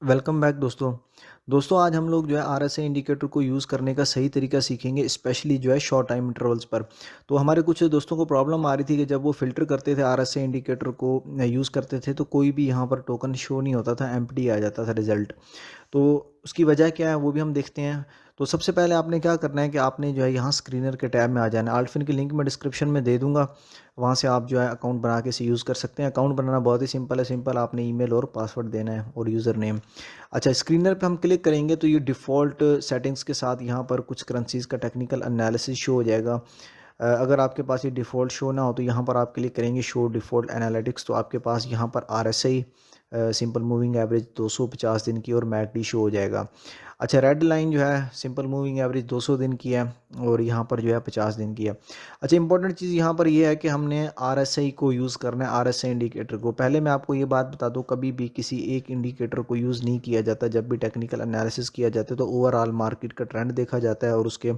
Welcome back दोस्तों। दोस्तों आज हम लोग जो है आरएसआई इंडिकेटर को यूज़ करने का सही तरीका सीखेंगे, स्पेशली जो है शॉर्ट टाइम इंटरवल्स पर। तो हमारे कुछ दोस्तों को प्रॉब्लम आ रही थी कि जब वो फ़िल्टर करते थे आरएसआई इंडिकेटर को यूज़ करते थे तो कोई भी यहाँ पर टोकन शो नहीं होता था, एम्प्टी आ जाता था रिज़ल्ट। तो उसकी वजह क्या है वो भी हम देखते हैं। तो सबसे पहले आपने क्या करना है कि आपने जो है यहाँ स्क्रीनर के टैब में आ जाना है। आल्टफिन की लिंक मैं डिस्क्रिप्शन में दे दूँगा, वहाँ से आप जो है अकाउंट बना के इसे यूज़ कर सकते हैं। अकाउंट बनाना बहुत ही सिंपल है, सिंपल आपने ईमेल और पासवर्ड देना है और यूज़र नेम। अच्छा, स्क्रीनर पे हम क्लिक करेंगे तो ये डिफ़ॉल्ट सेटिंग्स के साथ यहाँ पर कुछ करेंसीज़ का टेक्निकल एनालिसिस शो हो जाएगा। अगर आपके पास ये डिफ़ॉल्ट शो ना हो तो यहाँ पर आप क्लिक करेंगे शो डिफ़ॉल्ट एनालिटिक्स, तो आपके पास यहाँ पर आरएसआई सिंपल मूविंग एवरेज 250 दिन की और मैकडी शो हो जाएगा। अच्छा, रेड लाइन जो है सिंपल मूविंग एवरेज 200 दिन की है और यहाँ पर जो है 50 दिन की है। अच्छा, इंपॉर्टेंट चीज़ यहाँ पर ये है कि हमने आरएसआई को यूज़ करना है, आरएसआई इंडिकेटर को। पहले मैं आपको ये बात बता दूँ, कभी भी किसी एक इंडिकेटर को यूज़ नहीं किया जाता। जब भी टेक्निकल एनालिसिस किया जाता है तो ओवरऑल मार्केट का ट्रेंड देखा जाता है और उसके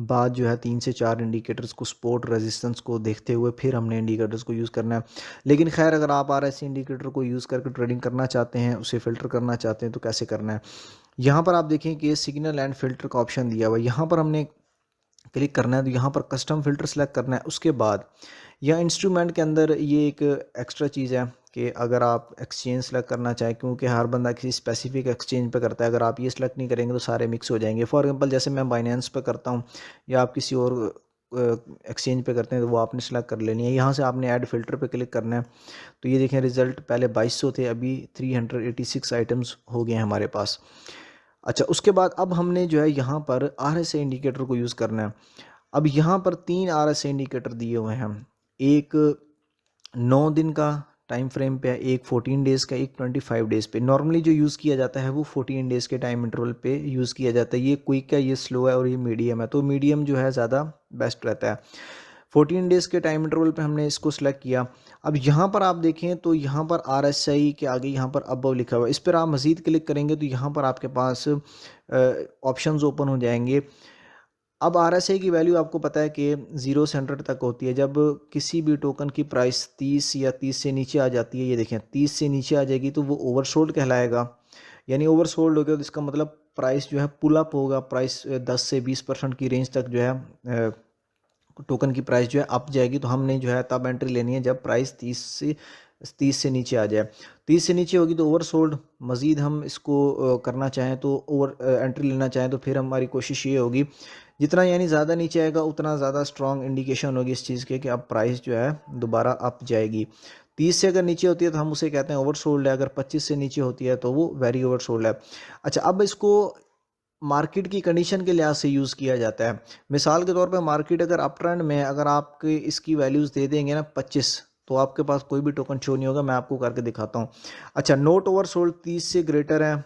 बाद जो है 3 से 4 इंडिकेटर्स को, सपोर्ट रेजिस्टेंस को देखते हुए फिर हमने इंडिकेटर्स को यूज़ करना है। लेकिन खैर, अगर आप आरएसआई इंडिकेटर को यूज़ करके ट्रेडिंग करना चाहते हैं, उसे फ़िल्टर करना चाहते हैं तो कैसे करना है? यहाँ पर आप देखें कि सिग्नल एंड फ़िल्टर का ऑप्शन दिया हुआ है। यहाँ पर हमने क्लिक करना है तो यहाँ पर कस्टम फ़िल्टर सेलेक्ट करना है। उसके बाद या इंस्ट्रूमेंट के अंदर ये एक एक्स्ट्रा चीज़ है कि अगर आप एक्सचेंज सेलेक्ट करना चाहें, क्योंकि हर बंदा किसी स्पेसिफिक एक्सचेंज पे करता है, अगर आप ये सेलेक्ट नहीं करेंगे तो सारे मिक्स हो जाएंगे। फॉर एग्जांपल जैसे मैं बाइनेंस पे करता हूँ या आप किसी और एक्सचेंज पे करते हैं तो वो आपने सेलेक्ट कर लेनी है। यहाँ से आपने ऐड फ़िल्टर पे क्लिक करना है। तो ये देखें, रिज़ल्ट पहले 2200 थे, अभी 386 आइटम्स हो गए हैं हमारे पास। अच्छा, उसके बाद अब हमने जो है यहाँ पर आरएसआई इंडिकेटर को यूज़ करना है। अब यहाँ पर 3 आरएसआई इंडिकेटर दिए हुए हैं। एक 9 दिन का टाइम फ्रेम पे है, एक 14 डेज़ का, एक 25 डेज़ पे। नॉर्मली जो यूज़ किया जाता है वो 14 डेज़ के टाइम इंटरवल पे यूज़ किया जाता है। ये क्विक है, ये स्लो है और ये मीडियम है। तो मीडियम जो है ज़्यादा बेस्ट रहता है। 14 डेज़ के टाइम इंटरवल पे हमने इसको सेलेक्ट किया। अब यहाँ पर आप देखें तो यहाँ पर आरएसआई के आगे यहाँ पर अबव लिखा हुआ है। इस पर आप मज़ीद क्लिक करेंगे तो यहाँ पर आपके पास ऑप्शंस ओपन हो जाएँगे। अब आरएसआई की वैल्यू आपको पता है कि 0 से 100 तक होती है। जब किसी भी टोकन की प्राइस 30 या 30 से नीचे आ जाती है, ये देखें 30 से नीचे आ जाएगी तो वो ओवरसोल्ड कहलाएगा। यानी ओवरसोल्ड हो गया तो इसका मतलब प्राइस जो है पुल अप होगा। प्राइस 10 से 20% की रेंज तक जो है टोकन की प्राइस जो है अप जाएगी। तो हमने जो है तब एंट्री लेनी है जब प्राइस 30 से नीचे आ जाए। 30 से नीचे होगी तो ओवरसोल्ड। मज़ीद हम इसको करना चाहें तो ओवर एंट्री लेना चाहें तो फिर हमारी कोशिश ये होगी, जितना यानी ज़्यादा नीचे आएगा उतना ज़्यादा स्ट्रॉन्ग इंडिकेशन होगी इस चीज़ के कि अब प्राइस जो है दोबारा अप जाएगी। 30 से अगर नीचे होती है तो हम उसे कहते हैं ओवरसोल्ड है, अगर 25 से नीचे होती है तो वो वेरी ओवरसोल्ड है। अच्छा, अब इसको मार्केट की कंडीशन के लिहाज से यूज़ किया जाता है। मिसाल के तौर पे मार्केट अगर अप ट्रेंड में है, अगर आपके इसकी वैल्यूज़ दे देंगे ना 25, तो आपके पास कोई भी टोकन शो नहीं होगा। मैं आपको करके दिखाता हूँ। अच्छा, नोट ओवरसोल्ड 30 से ग्रेटर है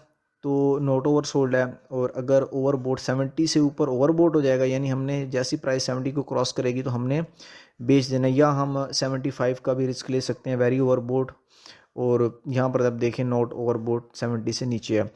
तो नोट ओवरसोल्ड है, और अगर ओवरबोट 70 से ऊपर ओवरबोट हो जाएगा, यानी हमने जैसी प्राइस 70 को क्रॉस करेगी तो हमने बेच देना है। या हम 75 का भी रिस्क ले सकते हैं, वेरी ओवरबोट। और यहाँ पर अब देखें नोट ओवरबोट 70 से नीचे है।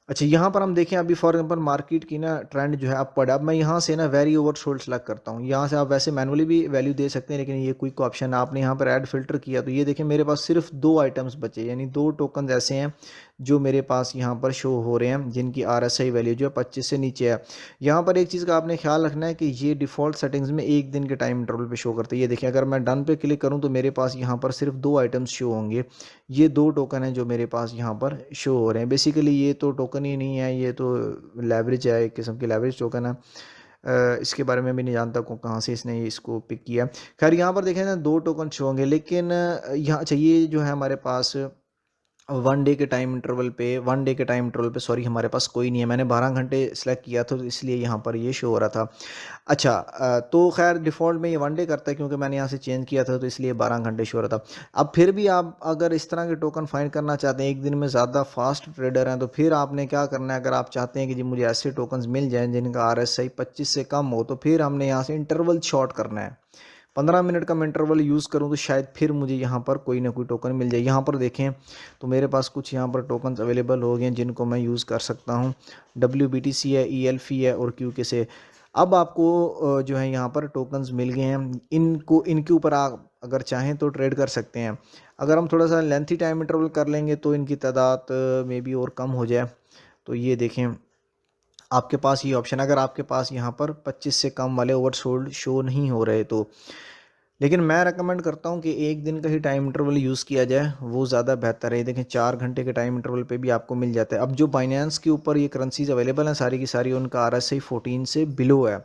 अच्छा, यहाँ पर हम देखें अभी फॉर एग्जांपल मार्केट की ना ट्रेंड जो है अपवर्ड। अब मैं यहाँ से ना वेरी ओवरसोल्ड सेलेक्ट करता हूँ। यहाँ से आप वैसे मैनुअली भी वैल्यू दे सकते हैं, लेकिन ये क्विक ऑप्शन है। आपने यहाँ पर ऐड फिल्टर किया तो ये देखें मेरे पास सिर्फ 2 आइटम्स बचे, यानी 2 टोकन ऐसे हैं जो मेरे पास यहाँ पर शो हो रहे हैं जिनकी आरएसआई वैल्यू जो है 25 से नीचे है। यहाँ पर एक चीज़ का आपने ख्याल रखना है कि ये डिफ़ॉल्ट सेटिंग्स में 1 दिन के टाइम इंटरवल पे शो करते हैं। ये देखिए, अगर मैं डन पे क्लिक करूँ तो मेरे पास यहाँ पर सिर्फ 2 आइटम्स शो होंगे। ये 2 टोकन हैं जो मेरे पास यहाँ पर शो हो रहे हैं। बेसिकली ये तो टोकन ही नहीं है, ये तो लेवरेज है, एक किस्म की लेवरेज टोकन है। इसके बारे में भी नहीं जानता कहाँ से इसने इसको पिक किया। खैर, यहाँ पर देखें ना 2 टोकन शो होंगे, लेकिन यहाँ अच्छा, ये जो है हमारे पास 1 डे के टाइम इंटरवल पे सॉरी हमारे पास कोई नहीं है। मैंने 12 घंटे सेलेक्ट किया था तो इसलिए यहाँ पर ये शो हो रहा था। अच्छा, तो खैर डिफ़ॉल्ट में ये 1 डे करता है, क्योंकि मैंने यहाँ से चेंज किया था तो इसलिए 12 घंटे शो हो रहा था। अब फिर भी आप अगर इस तरह के टोकन फाइंड करना चाहते हैं, एक दिन में ज़्यादा फास्ट ट्रेडर हैं, तो फिर आपने क्या करना है, अगर आप चाहते हैं कि जी मुझे ऐसे टोकन्स मिल जाएँ जिनका आरएसआई 25 से कम हो, तो फिर हमने यहाँ से इंटरवल शॉर्ट करना है। 15 मिनट का मैं इंटरवल यूज़ करूँ तो शायद फिर मुझे यहाँ पर कोई ना कोई टोकन मिल जाए। यहाँ पर देखें तो मेरे पास कुछ यहाँ पर टोकन्स अवेलेबल हो गए हैं जिनको मैं यूज़ कर सकता हूँ। WBTC है, ELF है और QK से। अब आपको जो है यहाँ पर टोकन्स मिल गए हैं, इनको इनके ऊपर आप अगर चाहें तो ट्रेड कर सकते हैं। अगर हम थोड़ा सा लेंथी टाइम इंटरवल कर लेंगे तो इनकी तादाद में भी और कम हो जाए। तो ये देखें, आपके पास ये ऑप्शन, अगर आपके पास यहाँ पर 25 से कम वाले ओवरसोल्ड शो नहीं हो रहे तो, लेकिन मैं रेकमेंड करता हूँ कि एक दिन का ही टाइम इंटरवल यूज़ किया जाए, वो ज़्यादा बेहतर है। देखें 4 घंटे के टाइम इंटरवल पे भी आपको मिल जाता है। अब जो बाइनेंस के ऊपर ये करेंसीज अवेलेबल हैं सारी की सारी, उनका RSI 14 से बिलो है।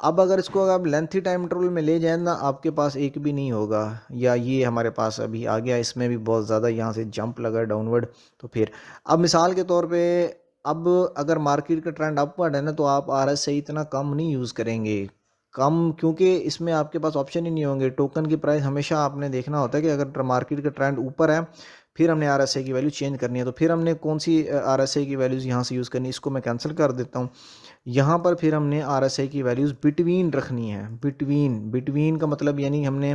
अब अगर इसको अगर आप लेंथी टाइम इंटरवल में ले जाएं ना, आपके पास एक भी नहीं होगा। या ये हमारे पास अभी आ गया, इसमें भी बहुत ज़्यादा यहाँ से जंप लगा डाउनवर्ड। तो फिर अब मिसाल के तौर पे, अब अगर मार्केट का ट्रेंड अपवर्ड है ना, तो आप RSI इतना कम नहीं यूज़ करेंगे, कम, क्योंकि इसमें आपके पास ऑप्शन ही नहीं होंगे। टोकन की प्राइस हमेशा आपने देखना होता है कि अगर मार्केट का ट्रेंड ऊपर है, फिर हमने RSI की वैल्यू चेंज करनी है। तो फिर हमने कौन सी RSI की वैल्यूज़ यहाँ से यूज़ करनी है, इसको मैं कैंसिल कर देता हूँ। यहाँ पर फिर हमने RSI की वैल्यूज़ बिटवीन रखनी है। बिटवीन, बिटवीन का मतलब यानी हमने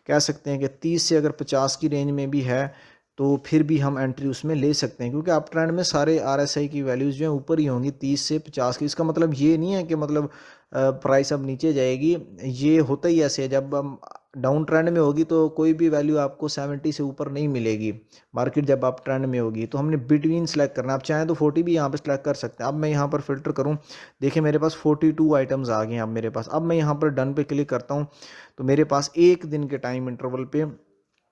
कह सकते हैं कि 30 से अगर 50 की रेंज में भी है तो फिर भी हम एंट्री उसमें ले सकते हैं, क्योंकि अप ट्रेंड में सारे RSI की वैल्यूज़ जो हैं ऊपर ही होंगी 30 से 50 की। इसका मतलब ये नहीं है कि मतलब प्राइस अब नीचे जाएगी। ये होता ही ऐसे है, जब हम डाउन ट्रेंड में होगी तो कोई भी वैल्यू आपको 70 से ऊपर नहीं मिलेगी। मार्केट जब आप ट्रेंड में होगी तो हमने बिटवीन सेलेक्ट करना है। आप चाहें तो 40 भी यहाँ पर सेलेक्ट कर सकते हैं। अब मैं यहाँ पर फिल्टर करूँ, देखिए मेरे पास 42 आइटम्स आ गए हैं अब मेरे पास। अब मैं यहाँ पर डन पे क्लिक करता हूँ तो मेरे पास एक दिन के टाइम इंटरवल पे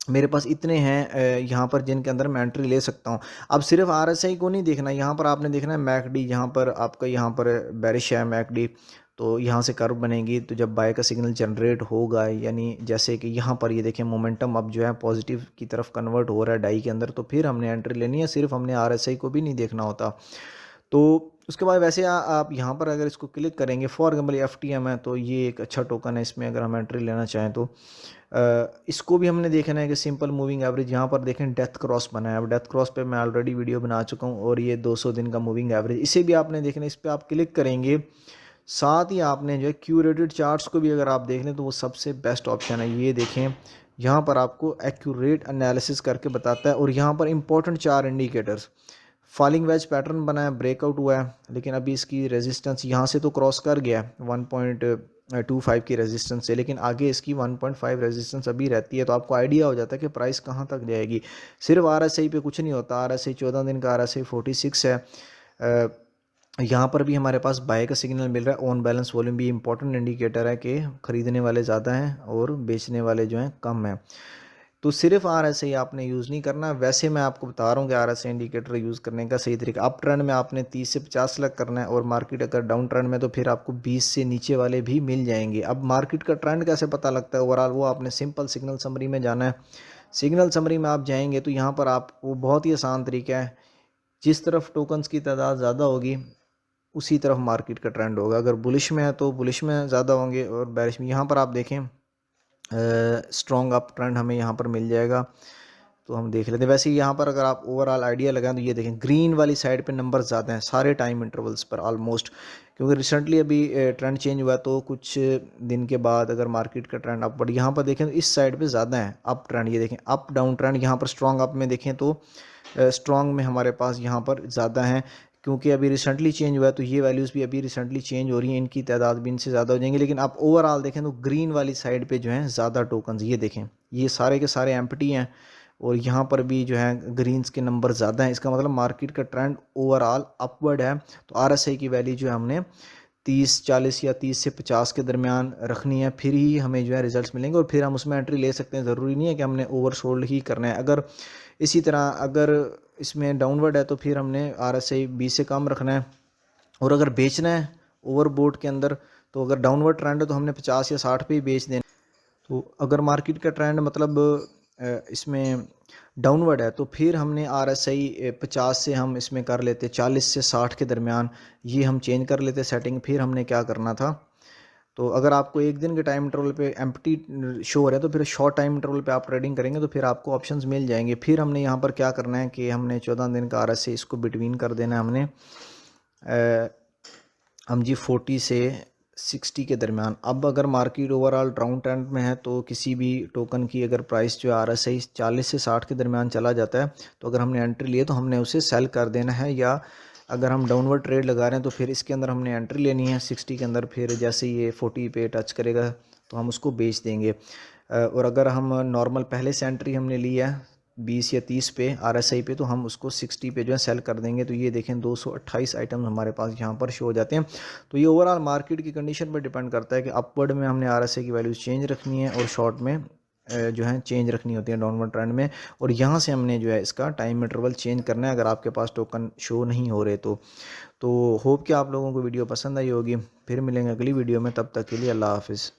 मेरे पास इतने हैं यहाँ पर जिनके अंदर मैं एंट्री ले सकता हूँ। अब सिर्फ RSI को नहीं देखना, यहाँ पर आपने देखना है मैकडी, यहाँ पर आपका यहाँ पर बेरिश है मैकडी। तो यहाँ से कर्व बनेगी, तो जब बाय का सिग्नल जनरेट होगा, यानी जैसे कि यहाँ पर ये देखें मोमेंटम अब जो है पॉजिटिव की तरफ कन्वर्ट हो रहा है डाई के अंदर, तो फिर हमने एंट्री लेनी है। सिर्फ हमने RSI को भी नहीं देखना होता। तो उसके बाद वैसे आप यहाँ पर अगर इसको क्लिक करेंगे, फॉर एग्जाम्पल FTM है तो ये एक अच्छा टोकन है, इसमें अगर हम एंट्री लेना चाहें तो इसको भी हमने देखना है कि सिंपल मूविंग एवरेज, यहाँ पर देखें डेथ क्रॉस बना है। अब डेथ क्रॉस पे मैं ऑलरेडी वीडियो बना चुका हूँ, और ये 200 दिन का मूविंग एवरेज, इसे भी आपने देखना है। इस पर आप क्लिक करेंगे, साथ ही आपने जो है क्यूरेटेड चार्ट्स को भी अगर आप देख लें तो वो सबसे बेस्ट ऑप्शन है। ये देखें, यहाँ पर आपको एक्यूरेट एनालिसिस करके बताता है, और यहाँ पर important 4 indicators, falling veg pattern बना है, ब्रेकआउट हुआ है, लेकिन अभी इसकी रेजिस्टेंस यहाँ से तो क्रॉस कर गया 1.25 की रेजिस्टेंस से, लेकिन आगे इसकी 1.5 रेजिस्टेंस अभी रहती है। तो आपको आइडिया हो जाता है कि प्राइस कहाँ तक जाएगी। सिर्फ RSI पे कुछ नहीं होता, RSI 14 दिन का RSI 46 है। यहाँ पर भी हमारे पास बाय का सिग्नल मिल रहा है। ऑन बैलेंस वॉल्यूम भी इंपॉर्टेंट इंडिकेटर है कि ख़रीदने वाले ज़्यादा हैं और बेचने वाले जो हैं कम हैं। तो सिर्फ RSI आपने यूज़ नहीं करना। वैसे मैं आपको बता रहा हूँ कि RSI इंडिकेटर यूज़ करने का सही तरीका, अप ट्रेंड में आपने 30 से 50 सेलेक्ट करना है, और मार्केट अगर डाउन ट्रेंड में तो फिर आपको 20 से नीचे वाले भी मिल जाएंगे। अब मार्केट का ट्रेंड कैसे पता लगता है ओवरऑल, वो आपने सिंपल सिग्नल समरी में जाना है। सिग्नल समरी में आप जाएंगे तो यहाँ पर आपको बहुत ही आसान तरीका है, जिस तरफ टोकन्स की तादाद ज़्यादा होगी उसी तरफ मार्केट का ट्रेंड होगा। अगर बुलिश में है तो बुलिश में ज़्यादा होंगे, और बेरिश में। यहाँ पर आप देखें स्ट्रॉन्ग अप ट्रेंड हमें यहाँ पर मिल जाएगा, तो हम देख लेते हैं। वैसे यहाँ पर अगर आप ओवरऑल आइडिया लगाएं तो ये देखें ग्रीन वाली साइड पे नंबर ज़्यादा हैं सारे टाइम इंटरवल्स पर ऑलमोस्ट, क्योंकि रिसेंटली अभी ट्रेंड चेंज हुआ, तो कुछ दिन के बाद अगर मार्केट का ट्रेंड अपवर्ड, यहाँ पर देखें तो इस साइड पे ज़्यादा है अप ट्रेंड। ये देखें अप डाउन ट्रेंड, यहाँ पर स्ट्रॉन्ग अप में देखें तो स्ट्रॉन्ग में हमारे पास यहाँ पर ज़्यादा हैं, क्योंकि अभी रिसेंटली चेंज हुआ है। तो ये वैल्यूज़ भी अभी रिसेंटली चेंज हो रही हैं, इनकी तादाद भी इनसे ज़्यादा हो जाएंगी। लेकिन आप ओवरऑल देखें तो ग्रीन वाली साइड पे जो है ज़्यादा टोकन्स, ये देखें ये सारे के सारे एम्प्टी हैं, और यहाँ पर भी जो है ग्रीन्स के नंबर ज़्यादा हैं। इसका मतलब मार्केट का ट्रेंड ओवरऑल अपवर्ड है। तो RSI की वैल्यू जो है हमने 30-40 या 30 से 50 के दरमियान रखनी है, फिर ही हमें जो है रिजल्ट्स मिलेंगे, और फिर हम उसमें एंट्री ले सकते हैं। ज़रूरी नहीं है कि हमने ओवरसोल्ड ही करना है। अगर इसी तरह अगर इसमें डाउनवर्ड है तो फिर हमने RSI 20 से कम रखना है, और अगर बेचना है ओवरबोट के अंदर, तो अगर डाउनवर्ड ट्रेंड है तो हमने 50 या 60 पे ही बेच देना। तो अगर मार्केट का ट्रेंड मतलब इसमें डाउनवर्ड है तो फिर हमने RSI 50 से हम इसमें कर लेते 40 से 60 के दरमियान, ये हम चेंज कर लेते सेटिंग। फिर हमने क्या करना था, तो अगर आपको एक दिन के टाइम इंटरवल पे एम्प्टी शो हो रहा है तो फिर शॉर्ट टाइम इंटरवल पे आप ट्रेडिंग करेंगे तो फिर आपको ऑप्शंस मिल जाएंगे। फिर हमने यहाँ पर क्या करना है कि हमने 14 दिन का RSI इसको बिटवीन कर देना है हमने हम जी 40 से 60 के दरमियान। अब अगर मार्केट ओवरऑल डाउन ट्रेंड में है तो किसी भी टोकन की अगर प्राइस जो है RSI 40 से 60 के दरमियान चला जाता है, तो अगर हमने एंट्री लिए तो हमने उसे सेल कर देना है, या अगर हम डाउनवर्ड ट्रेड लगा रहे हैं तो फिर इसके अंदर हमने एंट्री लेनी है 60 के अंदर, फिर जैसे ये 40 पे टच करेगा तो हम उसको बेच देंगे। और अगर हम नॉर्मल पहले से एंट्री हमने ली है 20 या 30 पे आरएसआई पे, तो हम उसको 60 पे जो है सेल कर देंगे। तो ये देखें 228 आइटम हमारे पास यहाँ पर शो हो जाते हैं। तो ये ओवरऑल मार्केट की कंडीशन पर डिपेंड करता है कि अपवर्ड में हमने आरएसआई की वैल्यूज चेंज रखनी है और शॉर्ट में जो है चेंज रखनी होती है डाउनवर्ड ट्रेंड में। और यहाँ से हमने जो है इसका टाइम इंटरवल चेंज करना है अगर आपके पास टोकन शो नहीं हो रहे तो होप कि आप लोगों को वीडियो पसंद आई होगी। फिर मिलेंगे अगली वीडियो में, तब तक के लिए अल्लाह हाफिज़।